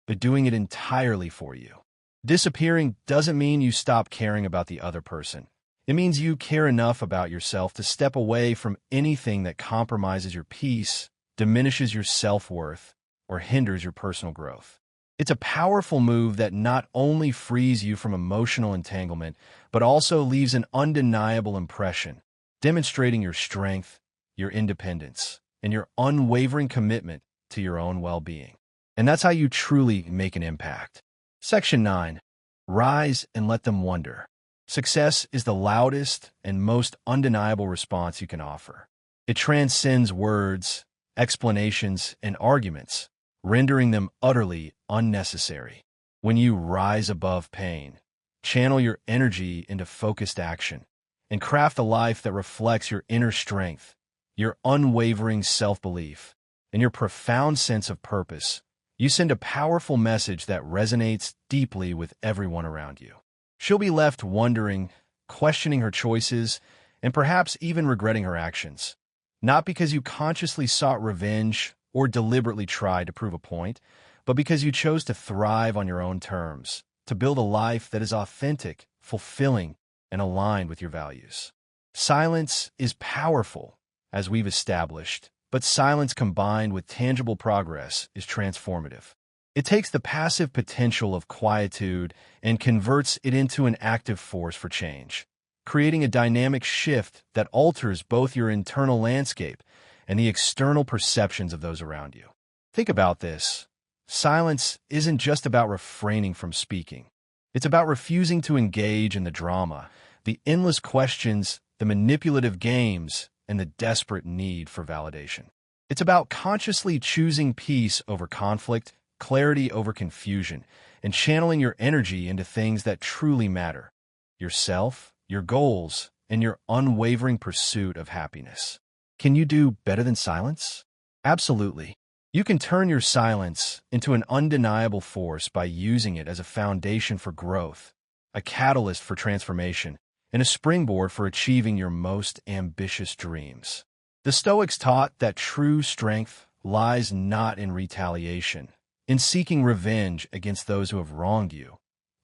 but doing it entirely for you. Disappearing doesn't mean you stop caring about the other person. It means you care enough about yourself to step away from anything that compromises your peace, diminishes your self-worth, or hinders your personal growth. It's a powerful move that not only frees you from emotional entanglement, but also leaves an undeniable impression, demonstrating your strength, your independence, and your unwavering commitment to your own well-being. And that's how you truly make an impact. Section 9. Rise and let them wonder. Success is the loudest and most undeniable response you can offer. It transcends words, explanations, and arguments, rendering them utterly unnecessary. When you rise above pain, channel your energy into focused action, and craft a life that reflects your inner strength, your unwavering self-belief, and your profound sense of purpose, you send a powerful message that resonates deeply with everyone around you. She'll be left wondering, questioning her choices, and perhaps even regretting her actions. Not because you consciously sought revenge or deliberately tried to prove a point, but because you chose to thrive on your own terms, to build a life that is authentic, fulfilling, and aligned with your values. Silence is powerful, as we've established, but silence combined with tangible progress is transformative. It takes the passive potential of quietude and converts it into an active force for change, creating a dynamic shift that alters both your internal landscape and the external perceptions of those around you. Think about this. Silence isn't just about refraining from speaking. It's about refusing to engage in the drama, the endless questions, the manipulative games, and the desperate need for validation. It's about consciously choosing peace over conflict, clarity over confusion, and channeling your energy into things that truly matter: yourself, your goals, and your unwavering pursuit of happiness. Can you do better than silence? Absolutely. You can turn your silence into an undeniable force by using it as a foundation for growth, a catalyst for transformation, and a springboard for achieving your most ambitious dreams. The Stoics taught that true strength lies not in retaliation, in seeking revenge against those who have wronged you,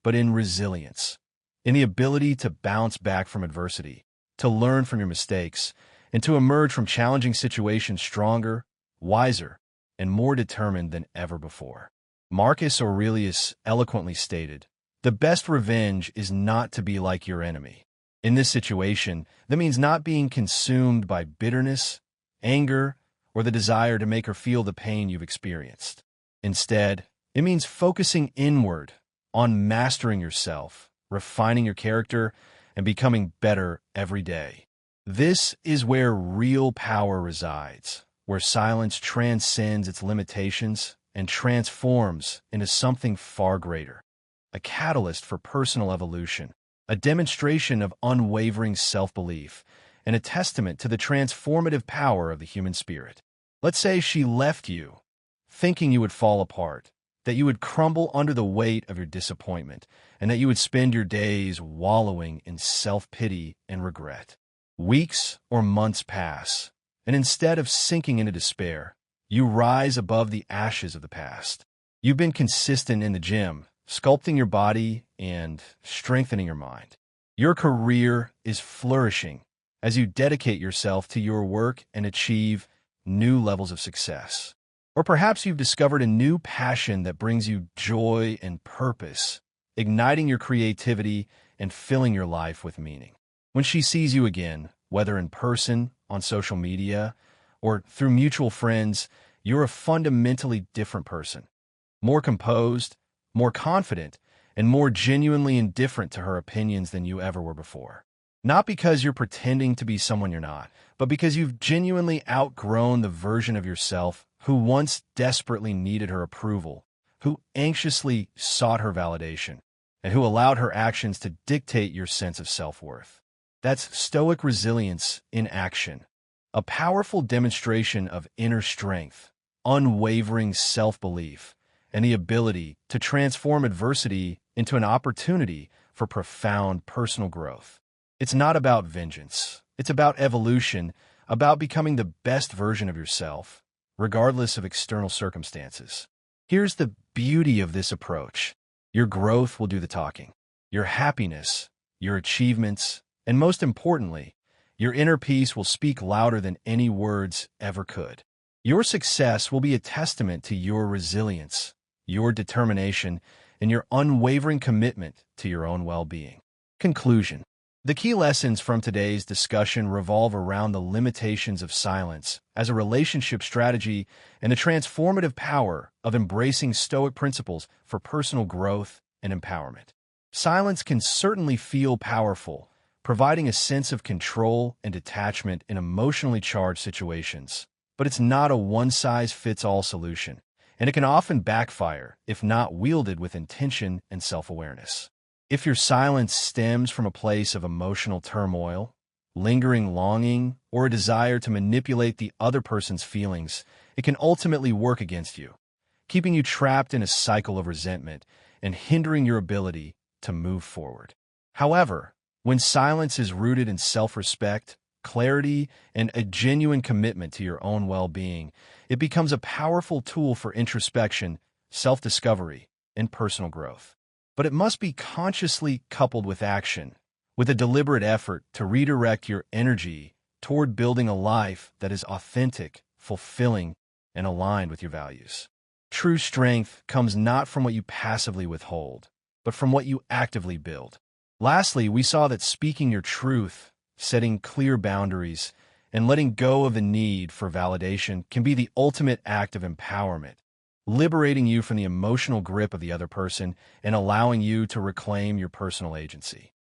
but in resilience, in the ability to bounce back from adversity, to learn from your mistakes, and to emerge from challenging situations stronger, wiser, and more determined than ever before. Marcus Aurelius eloquently stated, "The best revenge is not to be like your enemy." In this situation, that means not being consumed by bitterness, anger, or the desire to make her feel the pain you've experienced. Instead, it means focusing inward on mastering yourself, refining your character, and becoming better every day. This is where real power resides, where silence transcends its limitations and transforms into something far greater, a catalyst for personal evolution, a demonstration of unwavering self-belief, and a testament to the transformative power of the human spirit. Let's say she left you, thinking you would fall apart, that you would crumble under the weight of your disappointment, and that you would spend your days wallowing in self-pity and regret. Weeks or months pass, and instead of sinking into despair, you rise above the ashes of the past. You've been consistent in the gym, sculpting your body and strengthening your mind. Your career is flourishing as you dedicate yourself to your work and achieve new levels of success. Or perhaps you've discovered a new passion that brings you joy and purpose, igniting your creativity and filling your life with meaning. When she sees you again, whether in person, on social media, or through mutual friends, you're a fundamentally different person. More composed, more confident, and more genuinely indifferent to her opinions than you ever were before. Not because you're pretending to be someone you're not, but because you've genuinely outgrown the version of yourself who once desperately needed her approval, who anxiously sought her validation, and who allowed her actions to dictate your sense of self-worth. That's Stoic resilience in action, a powerful demonstration of inner strength, unwavering self-belief, and the ability to transform adversity into an opportunity for profound personal growth. It's not about vengeance. It's about evolution, about becoming the best version of yourself, regardless of external circumstances. Here's the beauty of this approach. Your growth will do the talking. Your happiness, your achievements, and most importantly, your inner peace will speak louder than any words ever could. Your success will be a testament to your resilience, your determination, and your unwavering commitment to your own well-being. Conclusion. The key lessons from today's discussion revolve around the limitations of silence as a relationship strategy and the transformative power of embracing Stoic principles for personal growth and empowerment. Silence can certainly feel powerful, providing a sense of control and detachment in emotionally charged situations, but it's not a one-size-fits-all solution, and it can often backfire if not wielded with intention and self-awareness. If your silence stems from a place of emotional turmoil, lingering longing, or a desire to manipulate the other person's feelings, it can ultimately work against you, keeping you trapped in a cycle of resentment and hindering your ability to move forward. However, when silence is rooted in self-respect, clarity, and a genuine commitment to your own well-being, it becomes a powerful tool for introspection, self-discovery, and personal growth. But it must be consciously coupled with action, with a deliberate effort to redirect your energy toward building a life that is authentic, fulfilling, and aligned with your values. True strength comes not from what you passively withhold, but from what you actively build. Lastly, we saw that speaking your truth, setting clear boundaries, and letting go of the need for validation can be the ultimate act of empowerment, liberating you from the emotional grip of the other person and allowing you to reclaim your personal agency.